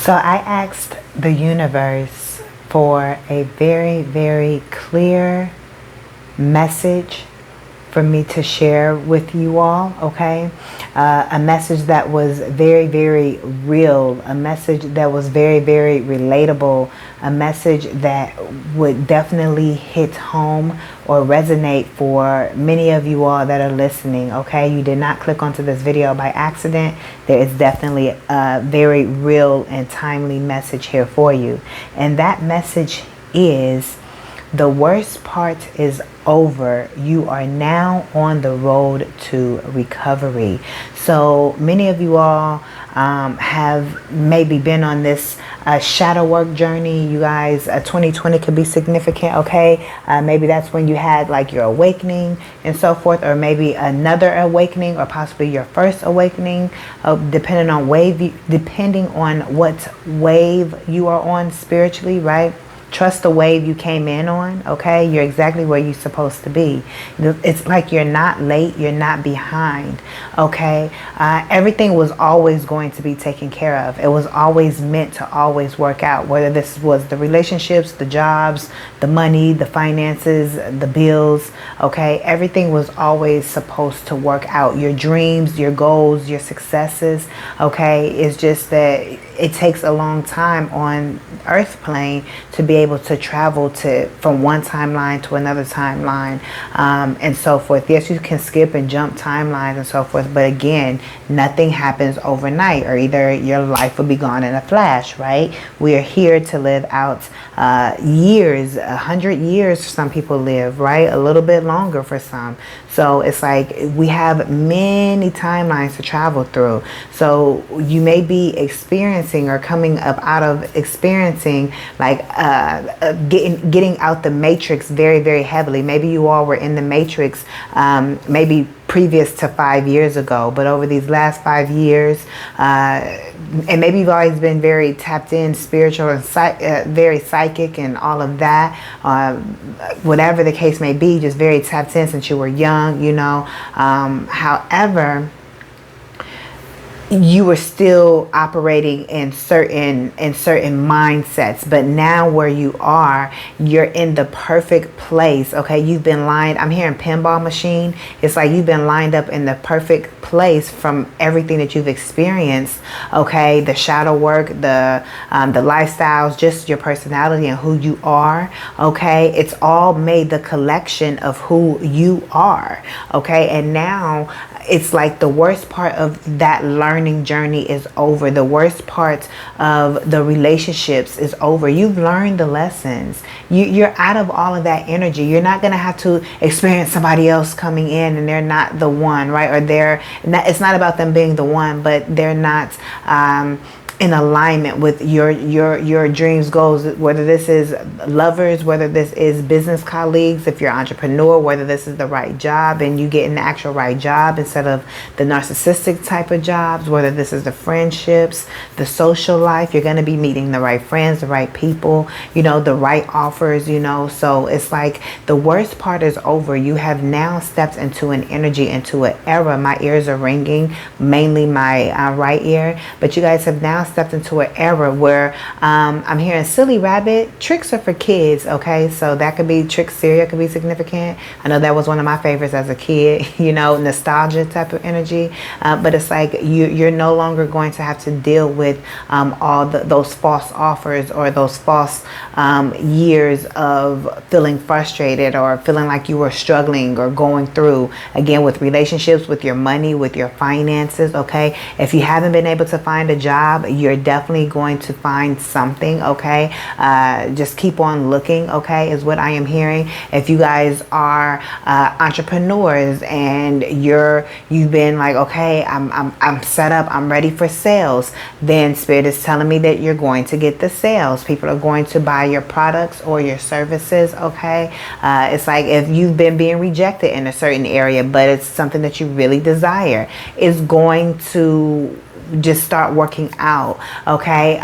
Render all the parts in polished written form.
So I asked the universe for a very, very clear message for me to share with you all, okay? A message that was very, very real, a message that was very, very relatable, a message that would definitely hit home or resonate for many of you all that are listening, okay? You did not click onto this video by accident. There is definitely a very real and timely message here for you. And that message is: the worst part is over. You are now on the road to recovery. So many of you all have maybe been on this shadow work journey. You guys, 2020 could be significant, okay? Maybe that's when you had like your awakening and so forth, or maybe another awakening, or possibly your first awakening, depending on what wave you are on spiritually, right? Trust the wave you came in on, okay? You're exactly where you're supposed to be. It's like you're not late, you're not behind, okay? Everything was always going to be taken care of. It was always meant to always work out, whether this was the relationships, the jobs, the money, the finances, the bills, okay? Everything was always supposed to work out. Your dreams, your goals, your successes, okay? It's just that it takes a long time on earth plane to be able to travel from one timeline to another timeline, and so forth. Yes, you can skip and jump timelines and so forth, but again, nothing happens overnight, or either your life will be gone in a flash, right? We are here to live out years, 100 years some people live, right? A little bit longer for some. So it's like we have many timelines to travel through. So you may be experiencing or coming up out of experiencing like getting out the matrix very, very heavily. Maybe you all were in the matrix maybe previous to 5 years ago, but over these last 5 years, and maybe you've always been very tapped in, spiritual, and very psychic and all of that, whatever the case may be, just very tapped in since you were young, you know. However, you were still operating in certain mindsets, but now where you are, you're in the perfect place, okay? You've been lined, I'm hearing pinball machine. It's like you've been lined up in the perfect place from everything that you've experienced, okay? The shadow work, the lifestyles, just your personality and who you are, okay? It's all made the collection of who you are, okay? And now it's like the worst part of that learning journey is over. The worst part of the relationships is over. You've learned the lessons. You're out of all of that energy. You're not going to have to experience somebody else coming in and they're not the one, right? Or it's not about them being the one, but they're not in alignment with your dreams, goals, whether this is lovers, whether this is business colleagues, if you're an entrepreneur, whether this is the right job and you get in the actual right job instead of the narcissistic type of jobs, whether this is the friendships, the social life, you're going to be meeting the right friends, the right people, you know, the right offers, you know. So it's like the worst part is over. You have now stepped into an energy, into an era. My ears are ringing, mainly my right ear, but you guys have now stepped into an era where I'm hearing silly rabbit. Tricks are for kids, okay? So that could be trick cereal, could be significant. I know that was one of my favorites as a kid, you know, nostalgia type of energy. But it's like you're no longer going to have to deal with all those false offers or those false years of feeling frustrated or feeling like you were struggling or going through, again, with relationships, with your money, with your finances, okay? If you haven't been able to find a job, you're definitely going to find something, okay? Just keep on looking, okay, is what I am hearing. If you guys are entrepreneurs and you've been like, okay, I'm set up, I'm ready for sales, then Spirit is telling me that you're going to get the sales. People are going to buy your products or your services, okay? It's like if you've been being rejected in a certain area, but it's something that you really desire, it's going to just start working out, okay?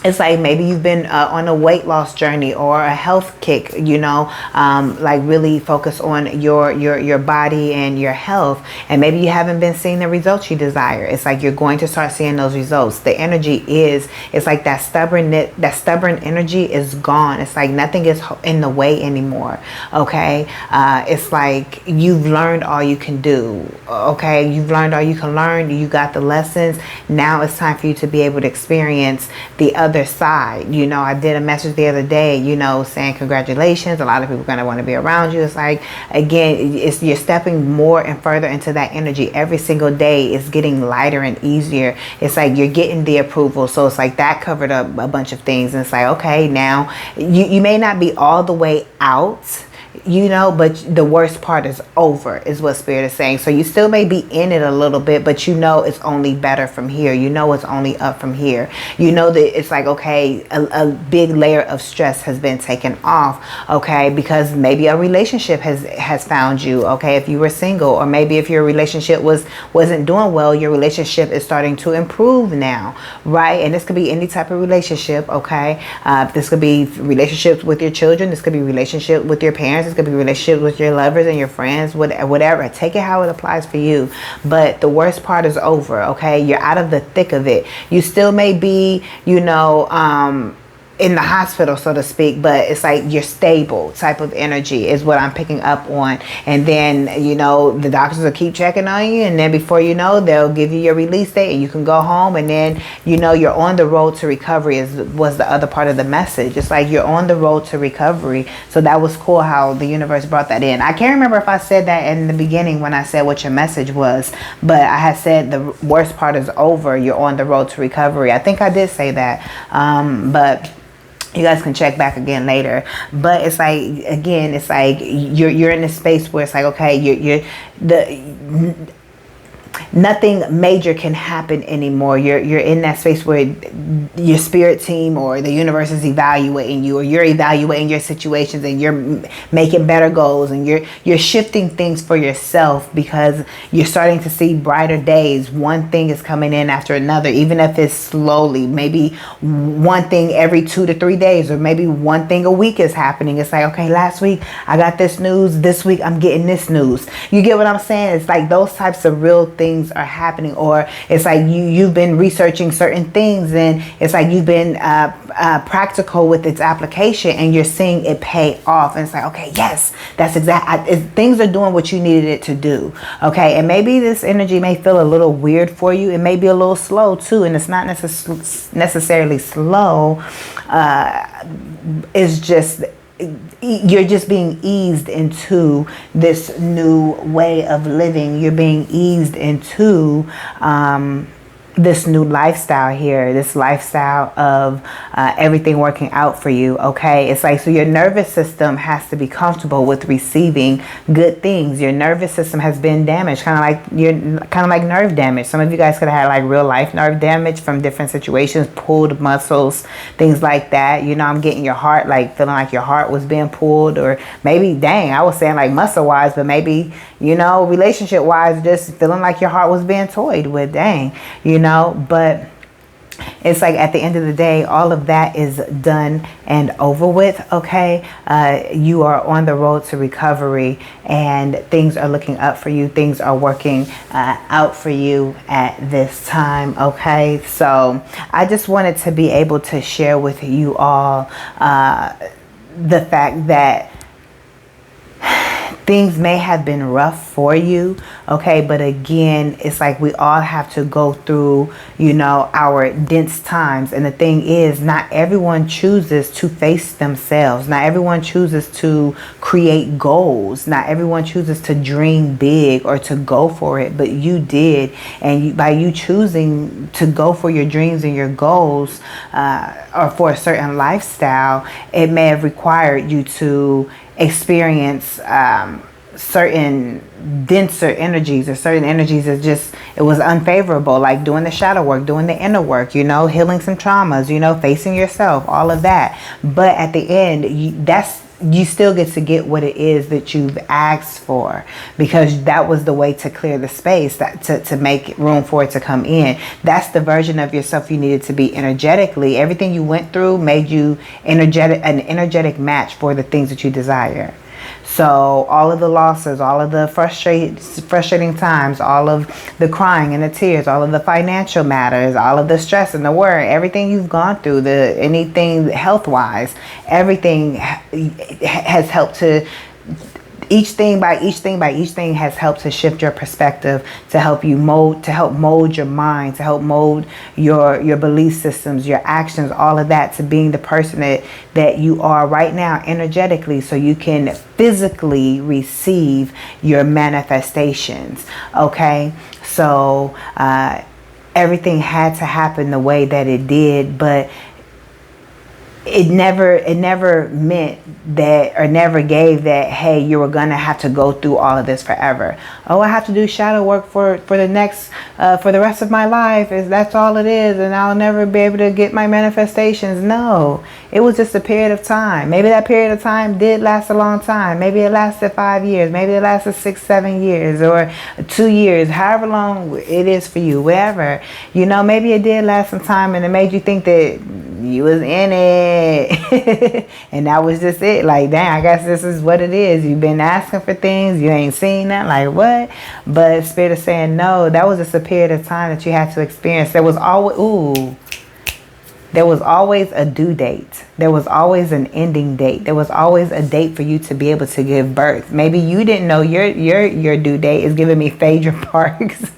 it's like maybe you've been on a weight loss journey or a health kick, like really focus on your body and your health, and maybe you haven't been seeing the results you desire. It's like you're going to start seeing those results. The energy it's like that stubborn energy is gone. It's like nothing is in the way anymore. Okay, it's like you've learned all you can do. Okay, you've learned all you can learn. You got the lessons. Now it's time for you to be able to experience the other side. I did a message the other day, saying congratulations. A lot of people are going to want to be around you. It's like, again, you're stepping more and further into that energy. Every single day is getting lighter and easier. It's like you're getting the approval. So it's like that covered up a bunch of things. And it's like, okay, now you may not be all the way out, but the worst part is over, is what Spirit is saying. So you still may be in it a little bit, but it's only better from here. It's only up from here. That it's like, okay, a big layer of stress has been taken off, okay, because maybe a relationship has found you, okay, if you were single, or maybe if your relationship wasn't doing well, your relationship is starting to improve now, right? And this could be any type of relationship, okay? This could be relationships with your children. This could be relationship with your parents. This could be relationships with your lovers and your friends, whatever. Take it how it applies for you. But the worst part is over, okay? You're out of the thick of it. You still may be, in the hospital, so to speak, but it's like you're stable type of energy is what I'm picking up on. And then, the doctors will keep checking on you, and then before you know, they'll give you your release date and you can go home, and then, you're on the road to recovery was the other part of the message. It's like you're on the road to recovery. So that was cool how the universe brought that in. I can't remember if I said that in the beginning when I said what your message was, but I had said the worst part is over. You're on the road to recovery. I think I did say that. But you guys can check back again later. But it's like, again, it's like you're in a space where it's like, okay, nothing major can happen anymore. You're in that space where your spirit team or the universe is evaluating you, or you're evaluating your situations, and you're making better goals, and you're shifting things for yourself because you're starting to see brighter days. One thing is coming in after another, even if it's slowly. Maybe one thing every 2 to 3 days, or maybe one thing a week is happening. It's like, okay, last week I got this news, this week I'm getting this news. You get what I'm saying? It's like those types of real things are happening. Or it's like you've been researching certain things, and it's like you've been practical with its application, and you're seeing it pay off. And it's like, okay, yes, that's things are doing what you needed it to do. Okay, and maybe this energy may feel a little weird for you. It may be a little slow too, and it's not necessarily slow. It's just you're just being eased into this new way of living. You're being eased into this new lifestyle here, this lifestyle of everything working out for you. Okay, it's like, so your nervous system has to be comfortable with receiving good things. Your nervous system has been damaged, kind of like nerve damage. Some of you guys could have had like real life nerve damage from different situations, pulled muscles, things like that. I'm getting your heart, like feeling like your heart was being pulled, or maybe, dang, I was saying like muscle wise, but maybe, relationship wise, just feeling like your heart was being toyed with, dang, but it's like at the end of the day, all of that is done and over with. Okay, you are on the road to recovery, and things are looking up for you. Things are working out for you at this time. Okay, so I just wanted to be able to share with you all the fact that things may have been rough for you, okay, but again, it's like we all have to go through, our dense times. And the thing is, not everyone chooses to face themselves. Not everyone chooses to create goals. Not everyone chooses to dream big or to go for it, but you did. And by you choosing to go for your dreams and your goals, or for a certain lifestyle, it may have required you to experience certain denser energies, or certain energies that it was unfavorable, like doing the shadow work, doing the inner work, healing some traumas, facing yourself, all of that. But at the end, you still get to get what it is that you've asked for, because that was the way to clear the space, that to make room for it to come in. That's the version of yourself you needed to be energetically. Everything you went through made you an energetic match for the things that you desire. So all of the losses, all of the frustrating times, all of the crying and the tears, all of the financial matters, all of the stress and the worry, everything you've gone through, anything health-wise, everything has helped to, each thing has helped to shift your perspective, to help mold your mind, to help mold your belief systems, your actions, all of that, to being the person that you are right now energetically, so you can physically receive your manifestations. Okay, so everything had to happen the way that it did, but it never meant that, or never gave that, hey, you were gonna have to go through all of this forever. Oh, I have to do shadow work for the rest of my life, that's all it is, and I'll never be able to get my manifestations. No, it was just a period of time. Maybe that period of time did last a long time. Maybe it lasted 5 years, maybe it lasted 6-7 years, or 2 years, however long it is for you, whatever. Maybe it did last some time, and it made you think that you was in it and that was just it. Like, dang, I guess this is what it is. You've been asking for things, you ain't seen that, like what? But Spirit is saying, no, that was just a period of time that you had to experience. There was always a due date. There was always an ending date. There was always a date for you to be able to give birth. Maybe you didn't know your due date is giving me Phaedra Parks.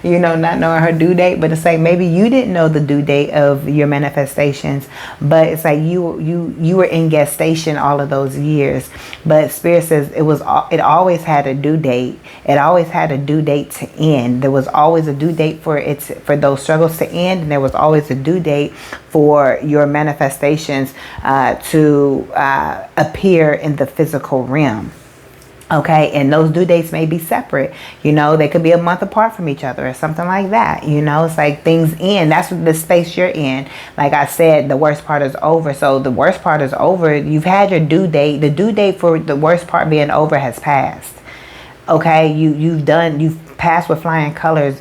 Not knowing her due date, but it's like maybe you didn't know the due date of your manifestations, but it's like you were in gestation all of those years. But Spirit says it always had a due date. It always had a due date to end. There was always a due date for those struggles to end, and there was always a due date for your manifestations to appear in the physical realm. Okay, and those due dates may be separate. They could be a month apart from each other or something like that. It's like things end. That's the space you're in. Like I said, the worst part is over. So the worst part is over. You've had your due date. The due date for the worst part being over has passed. Okay, you've passed with flying colors.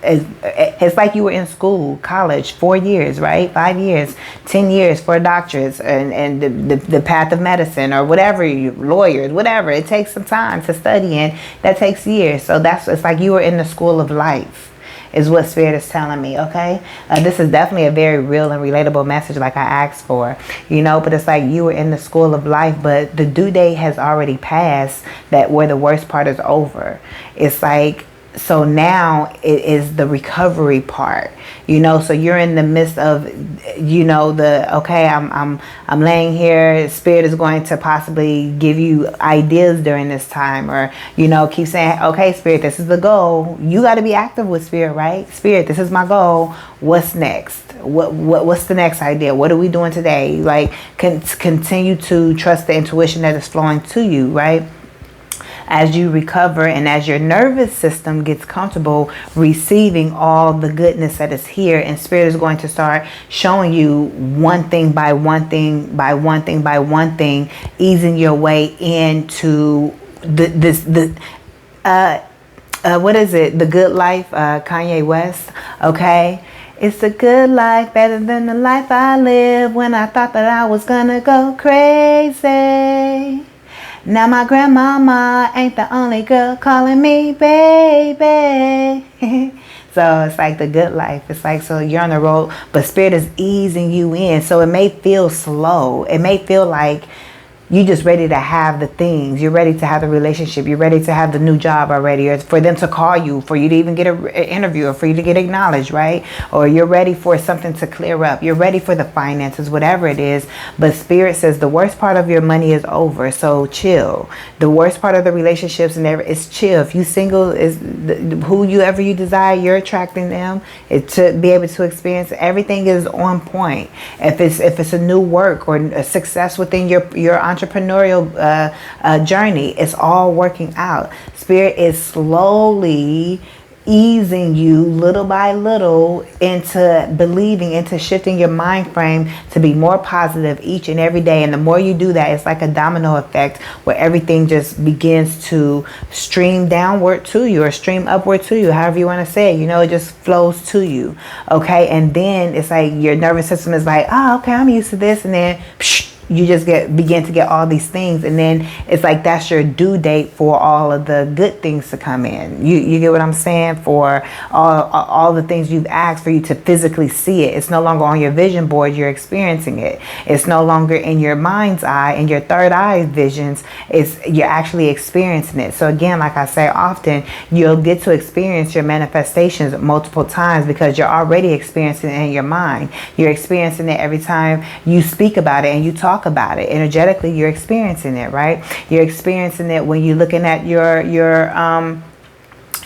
It's like you were in school, college, 4 years, right? 5 years, 10 years for doctorates and the path of medicine or whatever, lawyers, whatever. It takes some time to study, and that takes years. So it's like you were in the school of life, is what Spirit is telling me. Okay, this is definitely a very real and relatable message, like I asked for, but it's like you were in the school of life, but the due date has already passed, that where the worst part is over. It's like, so now it is the recovery part, so you're in the midst of, okay, I'm laying here. Spirit is going to possibly give you ideas during this time, or, keep saying, okay, Spirit, this is the goal. You got to be active with Spirit, right? Spirit, this is my goal. What's next? What's the next idea? What are we doing today? Like, continue to trust the intuition that is flowing to you, right? As you recover and as your nervous system gets comfortable receiving all the goodness that is here, and Spirit is going to start showing you one thing by one thing by one thing by one thing, easing your way into what is it? The Good Life, Kanye West. Okay. It's a good life, better than the life I live when I thought that I was gonna go crazy. Now my grandmama ain't the only girl calling me baby. So it's like the good life. It's like, so you're on the road, but Spirit is easing you in. So it may feel slow. It may feel like you're just ready to have the things. You're ready to have the relationship. You're ready to have the new job already, or for them to call you, for you to even get an interview, or for you to get acknowledged, right? Or you're ready for something to clear up. You're ready for the finances, whatever it is. But Spirit says the worst part of your money is over. So chill. The worst part of the relationships and everything is chill. If you single, is whoever you desire, you're attracting them. To be able to experience everything is on point. If it's a new work or a success within your entrepreneurial journey, it's all working out. Spirit is slowly easing you little by little into believing, into shifting your mind frame to be more positive each and every day. And the more you do that, it's like a domino effect where everything just begins to stream downward to you, or stream upward to you, however you want to say it. You know, it just flows to you. Okay. And then it's like your nervous system is like, oh, okay, I'm used to this. And then you just begin to get all these things, and then it's like that's your due date for all of the good things to come in. You get what I'm saying? For all the things you've asked for you to physically see it. It's no longer on your vision board. You're experiencing it. It's no longer in your mind's eye and your third eye visions. You're actually experiencing it. So again, like I say often, you'll get to experience your manifestations multiple times because you're already experiencing it in your mind. You're experiencing it every time you speak about it and you talk about it. Energetically, you're experiencing it, right? You're experiencing it when you're looking at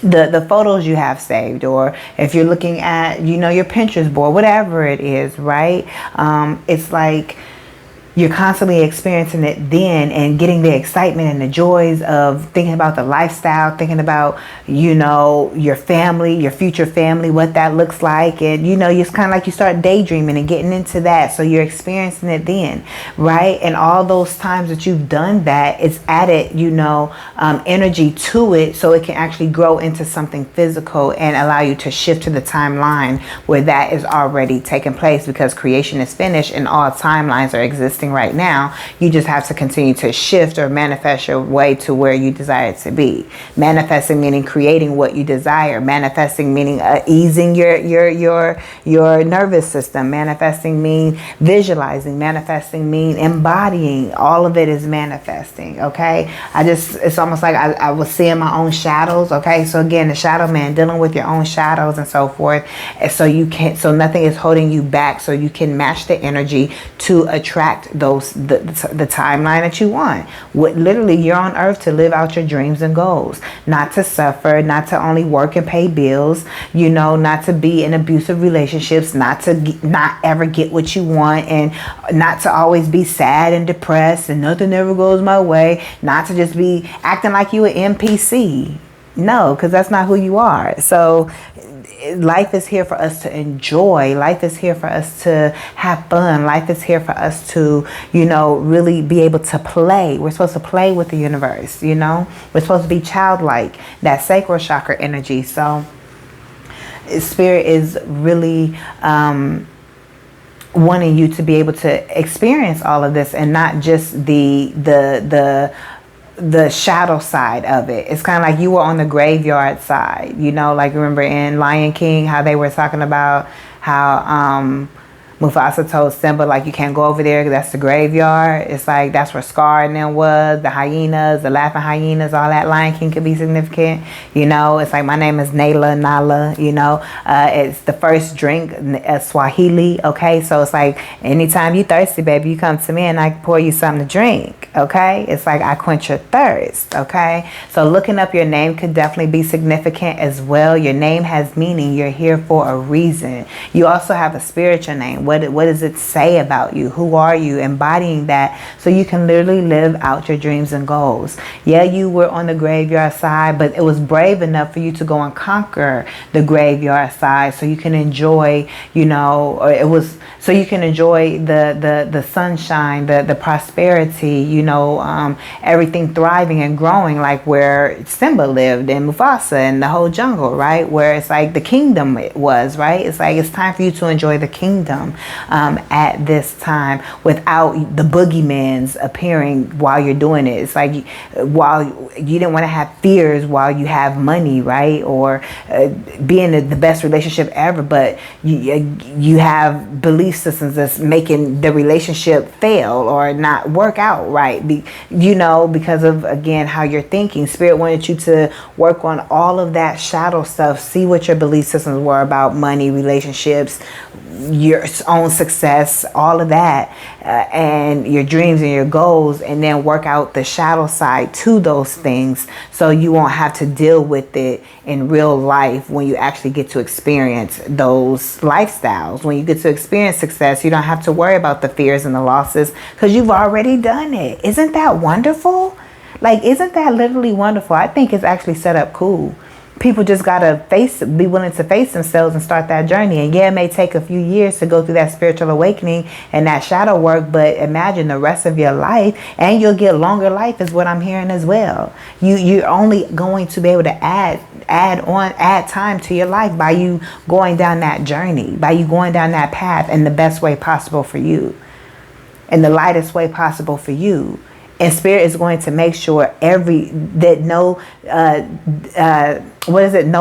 the photos you have saved, or if you're looking at, your Pinterest board, whatever it is, right? It's like you're constantly experiencing it then, and getting the excitement and the joys of thinking about the lifestyle, thinking about, your family, your future family, what that looks like. And, it's kind of like you start daydreaming and getting into that. So you're experiencing it then, right? And all those times that you've done that, it's added, energy to it so it can actually grow into something physical and allow you to shift to the timeline where that is already taking place, because creation is finished and all timelines are existing right now. You just have to continue to shift or manifest your way to where you desire it to be. Manifesting meaning creating what you desire. Manifesting meaning easing your nervous system. Manifesting mean visualizing. Manifesting mean embodying. All of it is manifesting. Okay, it's almost like I was seeing my own shadows. Okay, so again, the shadow man, dealing with your own shadows and so forth, and so nothing is holding you back, so you can match the energy to attract the timeline that you want. Literally, you're on earth to live out your dreams and goals, not to suffer, not to only work and pay bills, not to be in abusive relationships, not ever get what you want, and not to always be sad and depressed and nothing ever goes my way, not to just be acting like you an NPC. No, because that's not who you are. So life is here for us to enjoy. Life is here for us to have fun. Life is here for us to, really be able to play. We're supposed to play with the universe, We're supposed to be childlike, that sacral chakra energy. So Spirit is really wanting you to be able to experience all of this, and not just the shadow side of it. It's kind of like you were on the graveyard side, like remember in Lion King how they were talking about how Mufasa told Simba, like, you can't go over there because that's the graveyard. It's like that's where Scar and them was, the hyenas, the laughing hyenas, all that. Lion King could be significant. It's like my name is Nala. It's the first drink, Swahili. Okay, so it's like anytime you thirsty, baby, you come to me and I pour you something to drink. Okay, it's like I quench your thirst. Okay, so looking up your name could definitely be significant as well. Your name has meaning. You're here for a reason. You also have a spiritual name. What does it say about you? Who are you? Embodying that so you can literally live out your dreams and goals. Yeah, you were on the graveyard side, but it was brave enough for you to go and conquer the graveyard side so you can enjoy, so you can enjoy the sunshine, the prosperity, everything thriving and growing, like where Simba lived and Mufasa and the whole jungle, right? Where it's like the kingdom it was, right? It's like it's time for you to enjoy the kingdom at this time without the boogeymans appearing while you're doing it. It's like while you didn't want to have fears while you have money, right? Or be in the best relationship ever, but you have belief systems that's making the relationship fail or not work out right, because of, again, how you're thinking. Spirit wanted you to work on all of that shadow stuff, see what your belief systems were about money, relationships, your own success, all of that, and your dreams and your goals, and then work out the shadow side to those things so you won't have to deal with it in real life when you actually get to experience those lifestyles. When you get to experience success, you don't have to worry about the fears and the losses because you've already done it. Isn't that wonderful? Like, isn't that literally wonderful? I think it's actually set up cool. People just gotta be willing to face themselves and start that journey. And yeah, it may take a few years to go through that spiritual awakening and that shadow work, but imagine the rest of your life, and you'll get longer life is what I'm hearing as well. You're only going to be able to add time to your life by you going down that journey, by you going down that path in the best way possible for you, in the lightest way possible for you. And Spirit is going to make sure no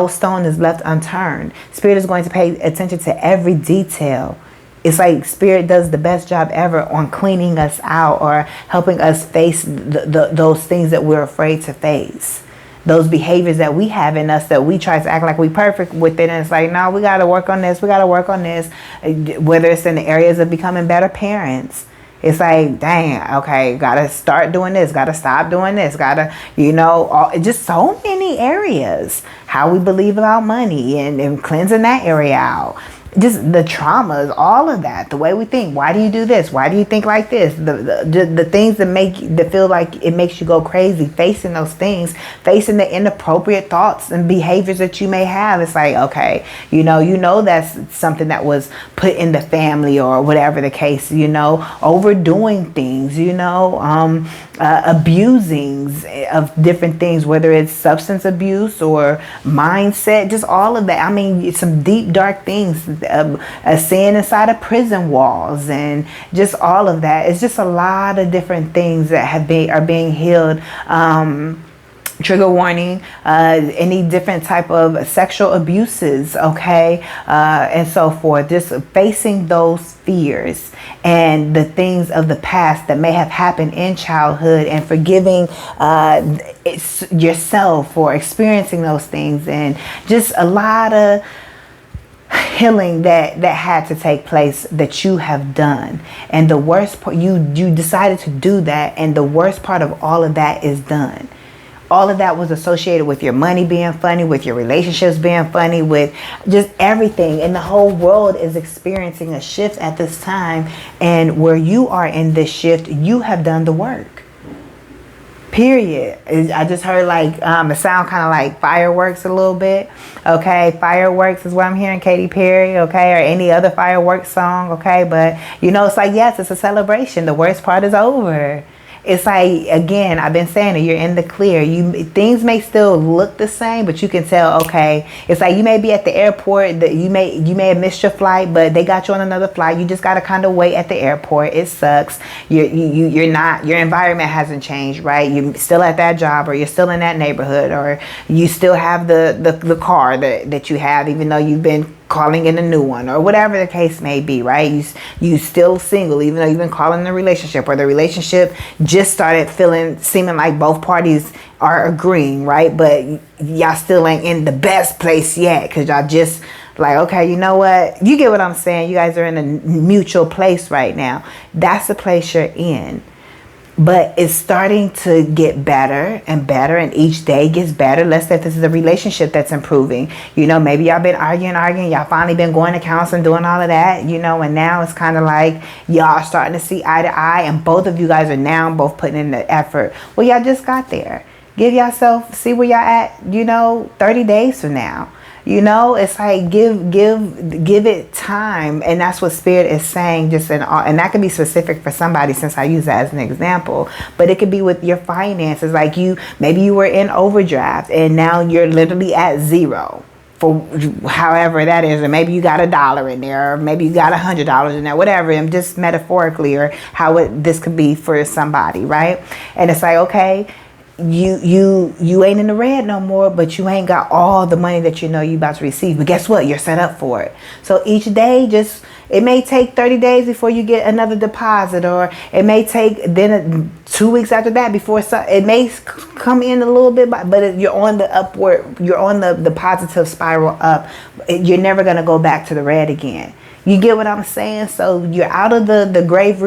stone is left unturned. Spirit is going to pay attention to every detail. It's like Spirit does the best job ever on cleaning us out or helping us face those things that we're afraid to face. Those behaviors that we have in us that we try to act like we perfect with it. And it's like, no, we got to work on this. We got to work on this. Whether it's in the areas of becoming better parents. It's like, dang, okay, gotta start doing this, gotta stop doing this, gotta, just so many areas. How we believe about money and cleansing that area out. Just the traumas, all of that, the way we think. Why do you do this? Why do you think like this? The things that feel like it makes you go crazy, facing those things, facing the inappropriate thoughts and behaviors that you may have. It's like, okay, that's something that was put in the family or whatever the case, overdoing things, abusing of different things, whether it's substance abuse or mindset, just all of that. I mean, some deep, dark things. A sin inside of prison walls and just all of that. It's just a lot of different things that are being healed. Trigger warning, any different type of sexual abuses, okay, and so forth. Just facing those fears and the things of the past that may have happened in childhood and forgiving yourself for experiencing those things, and just a lot of healing that had to take place that you have done. And the worst part, you decided to do that, and the worst part of all of that is done. All of that was associated with your money being funny, with your relationships being funny, with just everything. And the whole world is experiencing a shift at this time. And where you are in this shift, you have done the work. Period. I just heard it sound kind of like fireworks a little bit. Okay, fireworks is what I'm hearing, Katy Perry, okay, or any other fireworks song, okay. But it's like, yes, it's a celebration. The worst part is over. It's like, again, I've been saying it, you're in the clear. Things may still look the same, but you can tell, okay, it's like you may be at the airport, that you may have missed your flight, but they got you on another flight. You just got to kind of wait at the airport. It sucks. You're not, your environment hasn't changed, right? You're still at that job, or you're still in that neighborhood, or you still have the car that you have, even though you've been calling in a new one, or whatever the case may be, right? You still single, even though you've been calling in a relationship, or the relationship just started seeming like both parties are agreeing, right? But y'all still ain't in the best place yet, because y'all just like, okay, you know what? You get what I'm saying? You guys are in a mutual place right now. That's the place you're in. But it's starting to get better and better, and each day gets better. Let's say if this is a relationship that's improving. Maybe y'all been arguing. Y'all finally been going to counseling, doing all of that, and now it's kind of like y'all starting to see eye to eye, and both of you guys are now both putting in the effort. Well, y'all just got there. Give yourself, see where y'all at, 30 days from now. It's like give it time. And that's what Spirit is saying, and that can be specific for somebody, since I use that as an example, but it could be with your finances. Like maybe you were in overdraft and now you're literally at zero, for however that is, or maybe you got $1 in there, or maybe you got $100 in there, whatever. I'm just metaphorically, or this could be for somebody, right? And it's like, okay, you ain't in the red no more, but you ain't got all the money that you about to receive. But guess what? You're set up for it. So each day, it may take 30 days before you get another deposit, or it may take then 2 weeks after that before it may come in a little bit, but you're on the upward, you're on the positive spiral up. You're never going to go back to the red again. You get what I'm saying? So you're out of the grave,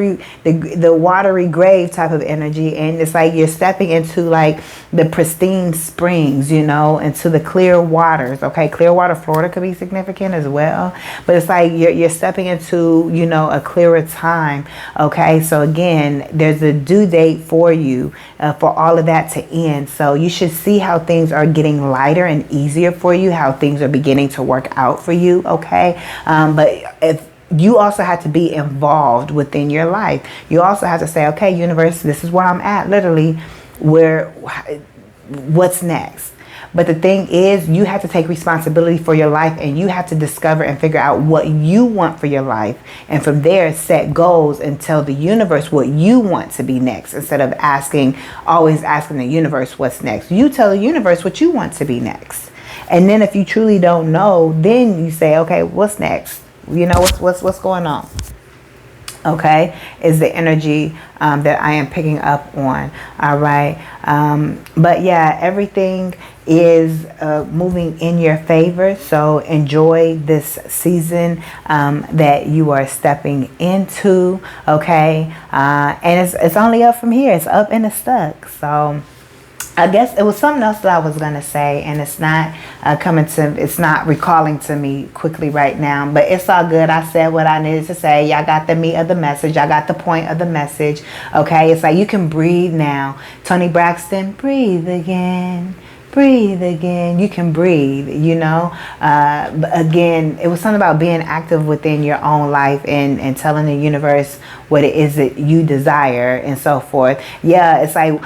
the watery grave type of energy, and it's like you're stepping into like the pristine springs, you know, into the clear waters. Okay, Clearwater, Florida could be significant as well. But it's like you're stepping into, you know, a clearer time. Okay, so again, there's a due date for you for all of that to end. So you should see how things are getting lighter and easier for you, how things are beginning to work out for you. Okay, but if you also have to be involved within your life. You also have to say, okay, universe, this is where I'm at, literally, what's next? But the thing is, you have to take responsibility for your life, and you have to discover and figure out what you want for your life. And from there, set goals and tell the universe what you want to be next, instead of always asking the universe what's next. You tell the universe what you want to be next. And then if you truly don't know, then you say, okay, what's next? You know, what's going on? Okay, is the energy that I am picking up on. All right. But yeah, everything is moving in your favor. So enjoy this season that you are stepping into. Okay. And it's only up from here. It's up and it's stuck. So I guess it was something else that I was going to say, and it's not it's not recalling to me quickly right now, but it's all good. I said what I needed to say. Y'all got the meat of the message. I got the point of the message. Okay. It's like you can breathe now. Tony Braxton, breathe again. Breathe again. You can breathe, you know. But again, it was something about being active within your own life and telling the universe what it is that you desire and so forth. Yeah, it's like,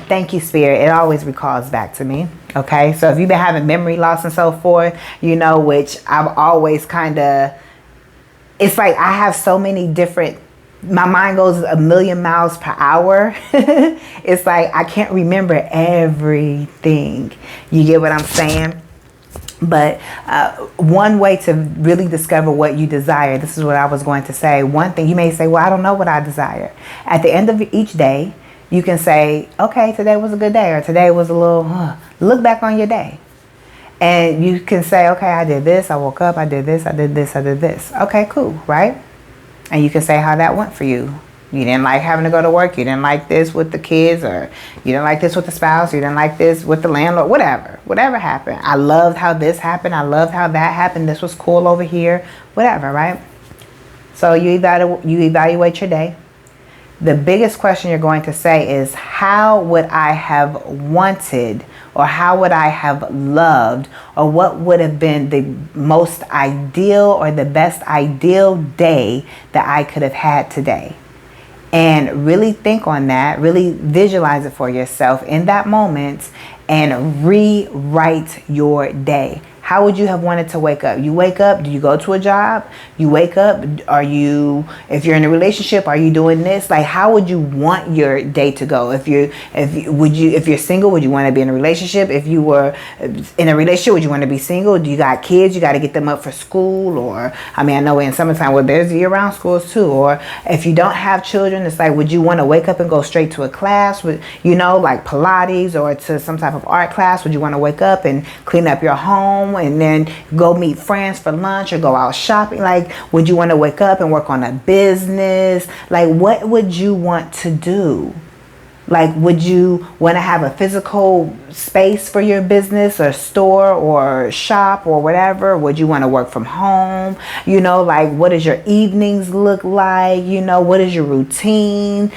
thank you, Spirit. It always recalls back to me. Okay, so if you've been having memory loss and so forth, you know, which I've always it's like I have so many different, my mind goes a million miles per hour. It's like I can't remember everything. You get what I'm saying? But one way to really discover what you desire, this is what I was going to say. One thing, you may say, well, I don't know what I desire. At the end of each day, you can say, okay, today was a good day, or today was a little, look back on your day. And you can say, okay, I did this, I woke up, I did this, I did this, I did this. Okay, cool, right? And you can say how that went for you. You didn't like having to go to work. You didn't like this with the kids, or you didn't like this with the spouse. You didn't like this with the landlord, whatever happened. I loved how this happened. I loved how that happened. This was cool over here, whatever, right? So you evaluate your day. The biggest question you're going to say is, how would I have wanted, or how would I have loved, or what would have been the most ideal or the best ideal day that I could have had today? And really think on that, really visualize it for yourself in that moment, and rewrite your day. How would you have wanted to wake up? You wake up, do you go to a job? You wake up, if you're in a relationship, are you doing this? Like, how would you want your day to go? If you're single, would you want to be in a relationship? If you were in a relationship, would you want to be single? Do you got kids? You got to get them up for school, or, I know in summertime, well, there's year-round schools too. Or if you don't have children, it's like, would you want to wake up and go straight to a class with, like Pilates, or to some type of art class? Would you want to wake up and clean up your home and then go meet friends for lunch, or go out shopping? Like, would you want to wake up and work on a business? Like, what would you want to do? Like, would you want to have a physical space for your business, or store, or shop, or whatever? Would you want to work from home? Like, what does your evenings look like? What is your routine?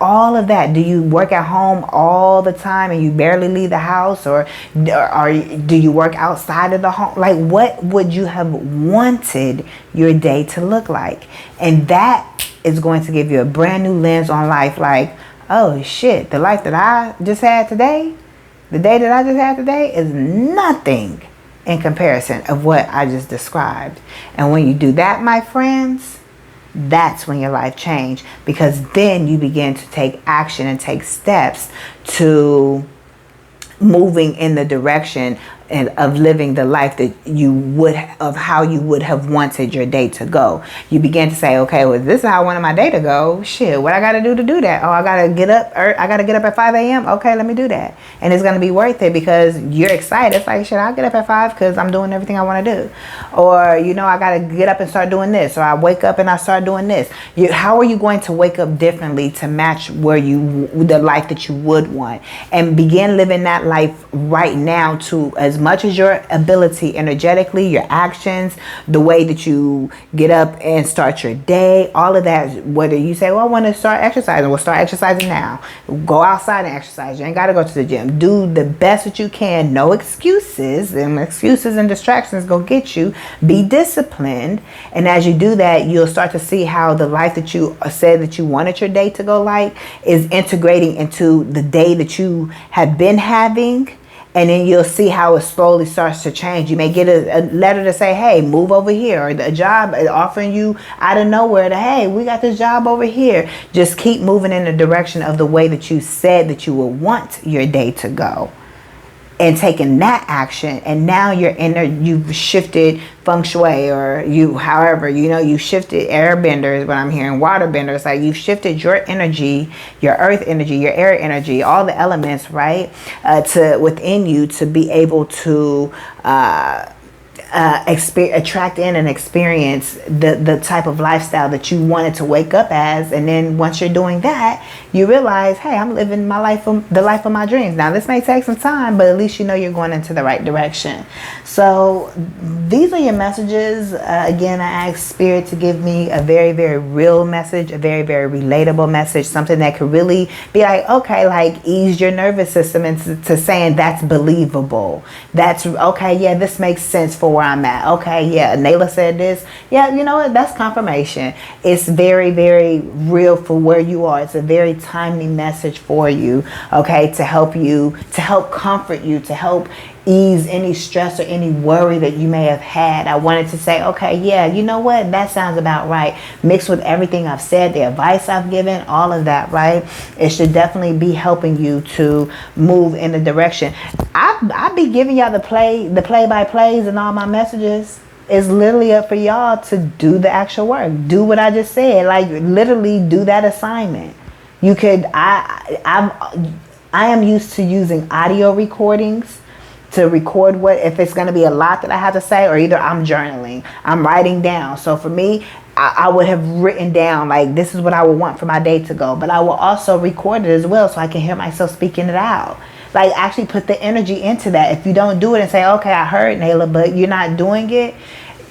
All of that. Do you work at home all the time and you barely leave the house? Or do you work outside of the home? Like, what would you have wanted your day to look like? And that is going to give you a brand new lens on life. Like, oh shit, the life that I just had today, the day that I just had today is nothing in comparison of what I just described. And when you do that, my friends, that's when your life changes, because then you begin to take action and take steps to moving in the direction and of living the life that you would, of how you would have wanted your day to go. You begin to say, okay, well, this is how I wanted my day to go. Shit, what I got to do that? Oh, I got to get up, or I got to get up at 5 a.m. Okay, let me do that. And it's going to be worth it because you're excited. It's like, shit, I'll get up at 5 because I'm doing everything I want to do. Or, you know, I got to get up and start doing this. Or I wake up and I start doing this. How are you going to wake up differently to match the life that you would want? And begin living that life right now, to as much as your ability, energetically, your actions, the way that you get up and start your day, all of that. Whether you say, well, I want to start exercising, well, start exercising now. Go outside and exercise. You ain't got to go to the gym. Do the best that you can. No excuses. And excuses and distractions gonna get you. Be disciplined. And as you do that, you'll start to see how the life that you said that you wanted your day to go like is integrating into the day that you have been having. And then you'll see how it slowly starts to change. You may get a letter to say, hey, move over here. Or a job offering you out of nowhere to, hey, we got this job over here. Just keep moving in the direction of the way that you said that you would want your day to go. And taking that action, and now you've shifted feng shui, or you shifted airbender is what I'm hearing, waterbender. It's like you've shifted your energy, your earth energy, your air energy, all the elements, right, to within you to be able to attract in and experience the type of lifestyle that you wanted to wake up as. And then once you're doing that, you realize, hey, I'm living my life, the life of my dreams. Now this may take some time, but at least you know you're going into the right direction. So these are your messages. Again, I asked Spirit to give me a very, very real message, a very, very relatable message, something that could really be like, okay, like ease your nervous system into saying that's believable. That's okay. Yeah, this makes sense for where I'm at. Okay, yeah, Nayla said this. Yeah, you know what? That's confirmation. It's very, very real for where you are. It's a very timely message for you, okay, to help you, to help comfort you, to help ease any stress or any worry that you may have had. I wanted to say, okay, yeah, you know what? That sounds about right. Mixed with everything I've said, the advice I've given, all of that, right? It should definitely be helping you to move in the direction. I be giving y'all the play-by-plays and all my messages. It's literally up for y'all to do the actual work. Do what I just said. Like literally do that assignment. You could, I am used to using audio recordings to record if it's going to be a lot that I have to say, or either I'm journaling, I'm writing down. So for me, I would have written down like, this is what I would want for my day to go, but I will also record it as well so I can hear myself speaking it out. Like actually put the energy into that. If you don't do it and say, okay, I heard Nayla, but you're not doing it,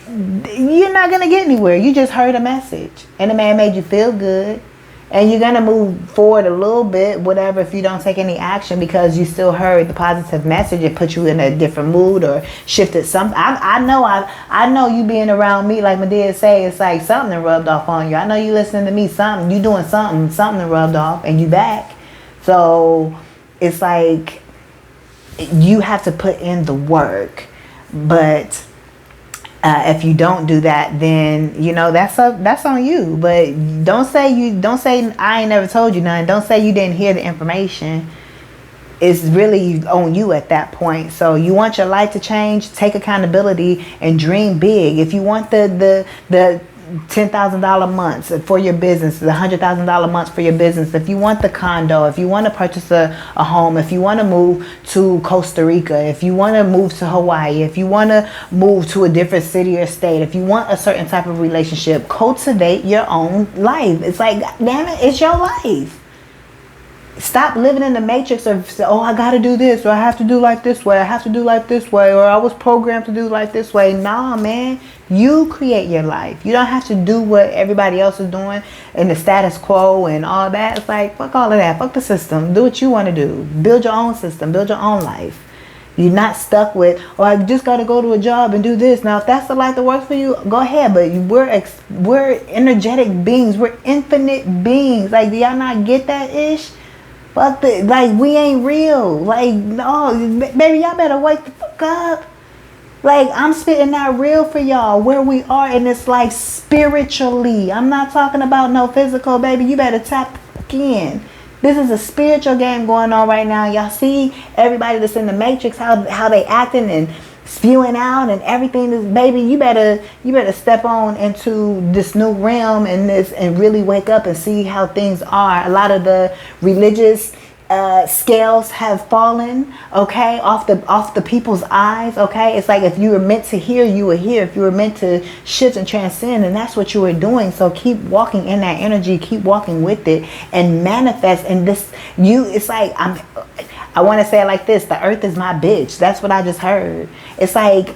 you're not going to get anywhere. You just heard a message and the man made you feel good. And you're going to move forward a little bit, whatever, if you don't take any action because you still heard the positive message. It put you in a different mood or shifted something. I know you being around me, like my dad say, it's like something rubbed off on you. I know you listening to me, something, you doing something rubbed off and you back. So it's like you have to put in the work. But if you don't do that, then you know that's on you. But don't say I ain't never told you nothing. Don't say you didn't hear the information. It's really on you at that point. So you want your life to change, take accountability and dream big. If you want the $10,000 months for your business, the $100,000 months for your business, if you want the condo, if you want to purchase a home, if you want to move to Costa Rica, if you want to move to Hawaii, if you want to move to a different city or state, if you want a certain type of relationship, cultivate your own life. It's like, damn it, it's your life. Stop living in the matrix of, oh, I got to do this, or I have to do like this way, I have to do like this way, or I was programmed to do like this way. Nah, man, you create your life. You don't have to do what everybody else is doing in the status quo and all that. It's like, fuck all of that. Fuck the system. Do what you want to do. Build your own system. Build your own life. You're not stuck with, oh, I just got to go to a job and do this. Now, if that's the life that works for you, go ahead. But we're energetic beings. We're infinite beings. Like, do y'all not get that ish? Fuck the, like, we ain't real. Like, no, baby, y'all better wake the fuck up. Like, I'm spitting that real for y'all where we are, and it's like spiritually. I'm not talking about no physical, baby. You better tap the fuck in. This is a spiritual game going on right now. Y'all see everybody that's in the Matrix, how they acting and spewing out and everything. Is, baby, you better step on into this new realm and really wake up and see how things are. A lot of the religious scales have fallen, okay, off the people's eyes, okay. It's like if you were meant to hear, you were here. If you were meant to shift and transcend, and that's what you were doing. So keep walking in that energy, keep walking with it, and manifest. And this, it's like I want to say it like this: the earth is my bitch. That's what I just heard. It's like,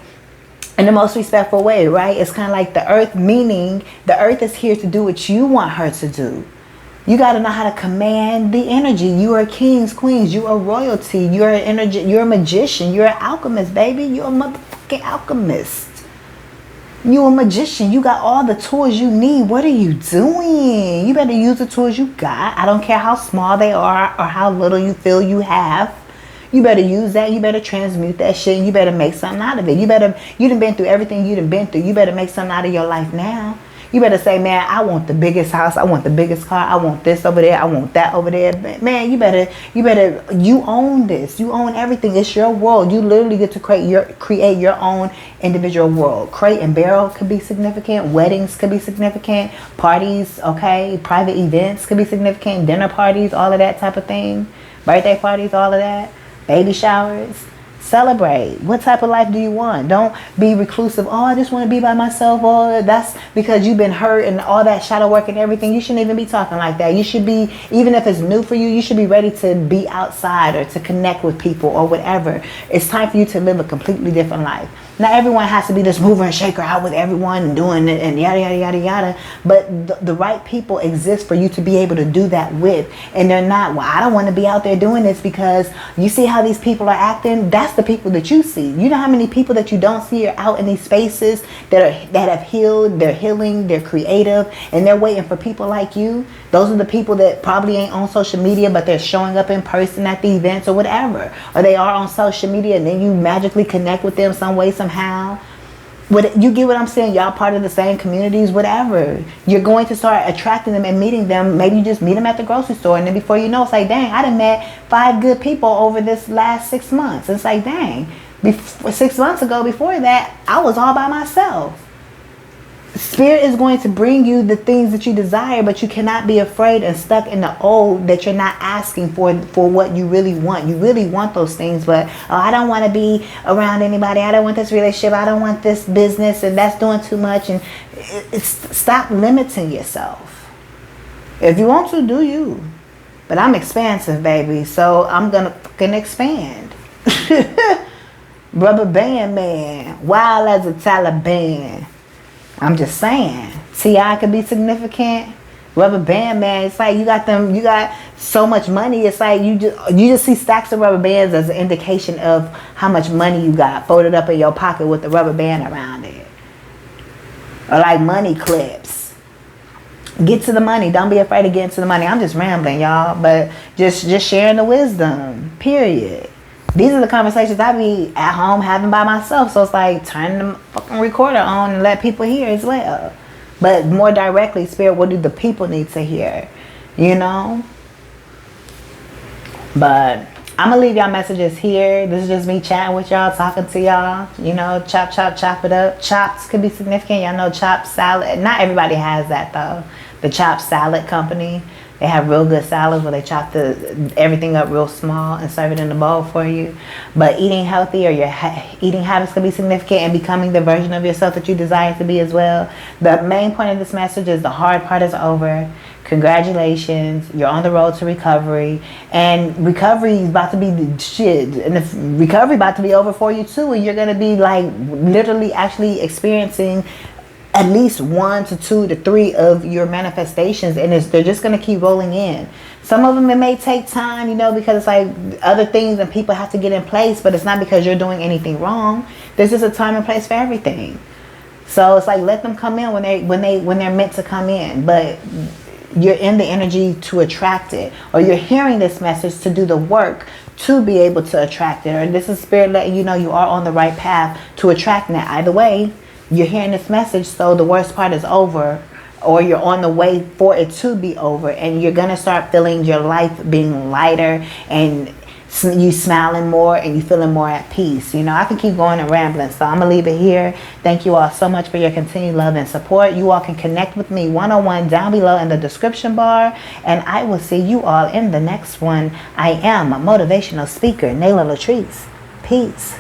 in the most respectful way, right? It's kind of like the earth, meaning the earth is here to do what you want her to do. You got to know how to command the energy. You are kings, queens. You are royalty. You're an energy. You're a magician. You're an alchemist, baby. You're a motherfucking alchemist. You're a magician. You got all the tools you need. What are you doing? You better use the tools you got. I don't care how small they are or how little you feel you have. You better use that. You better transmute that shit. And you better make something out of it. You done been through everything you done been through. You better make something out of your life now. You better say, man, I want the biggest house. I want the biggest car. I want this over there. I want that over there. Man, you own this. You own everything. It's your world. You literally get to create your own individual world. Crate and barrel could be significant. Weddings could be significant. Parties, okay. Private events could be significant. Dinner parties, all of that type of thing. Birthday parties, all of that. Baby showers. Celebrate. What type of life do you want? Don't be reclusive. Oh, I just want to be by myself. Oh, that's because you've been hurt and all that shadow work and everything. You shouldn't even be talking like that. You should be, even if it's new for you, you should be ready to be outside or to connect with people or whatever. It's time for you to live a completely different life. Not everyone has to be this mover and shaker out with everyone and doing it and yada, yada, yada, yada. But the right people exist for you to be able to do that with. And they're not, well, I don't want to be out there doing this because you see how these people are acting. That's the people that you see. You know how many people that you don't see are out in these spaces that have healed, they're healing, they're creative, and they're waiting for people like you. Those are the people that probably ain't on social media, but they're showing up in person at the events or whatever. Or they are on social media and then you magically connect with them some way, somehow. You get what I'm saying? Y'all part of the same communities, whatever. You're going to start attracting them and meeting them. Maybe you just meet them at the grocery store, and then before you know, it's like, dang, I done met 5 good people over this last 6 months. It's like, dang, 6 months ago, before that, I was all by myself. Spirit is going to bring you the things that you desire, but you cannot be afraid and stuck in the old that you're not asking for what you really want. You really want those things, but I don't want to be around anybody. I don't want this relationship. I don't want this business, and that's doing too much. And stop limiting yourself. If you want to, do you. But I'm expansive, baby, so I'm going to fucking expand. Rubber band man, wild as a Taliban. I'm just saying, T.I. could be significant. Rubber band man, it's like you got so much money. It's like you just see stacks of rubber bands as an indication of how much money you got folded up in your pocket with the rubber band around it. Or like money clips. Get to the money. Don't be afraid of getting to the money. I'm just rambling, y'all, but just sharing the wisdom, period. These are the conversations I be at home having by myself. So it's like turn the fucking recorder on and let people hear as well. But more directly, Spirit, what do the people need to hear? You know? But I'm going to leave y'all messages here. This is just me chatting with y'all, talking to y'all. You know, chop it up. Chops could be significant. Y'all know chopped salad. Not everybody has that, though. The chopped salad company. They have real good salads where they chop everything up real small and serve it in a bowl for you. But eating healthy or your eating habits can be significant, and becoming the version of yourself that you desire to be as well. The main point of this message is the hard part is over. Congratulations. You're on the road to recovery. And recovery is about to be the shit. And the recovery about to be over for you too. And you're going to be like literally actually experiencing at least 1 to 2 to 3 of your manifestations, and they're just going to keep rolling in. Some of them, it may take time, you know, because it's like other things and people have to get in place, but it's not because you're doing anything wrong. There's just a time and place for everything. So it's like, let them come in when they're meant to come in, but you're in the energy to attract it, or you're hearing this message to do the work to be able to attract it, or this is Spirit letting you know you are on the right path to attracting it. Either way, you're hearing this message, so the worst part is over, or you're on the way for it to be over, and you're going to start feeling your life being lighter, and you smiling more, and you feeling more at peace. You know, I can keep going and rambling, so I'm gonna leave it here. Thank you all so much for your continued love and support. You all can connect with me one-on-one down below in the description bar, and I will see you all in the next one. I am a motivational speaker, Nayla LATRICE. Peace.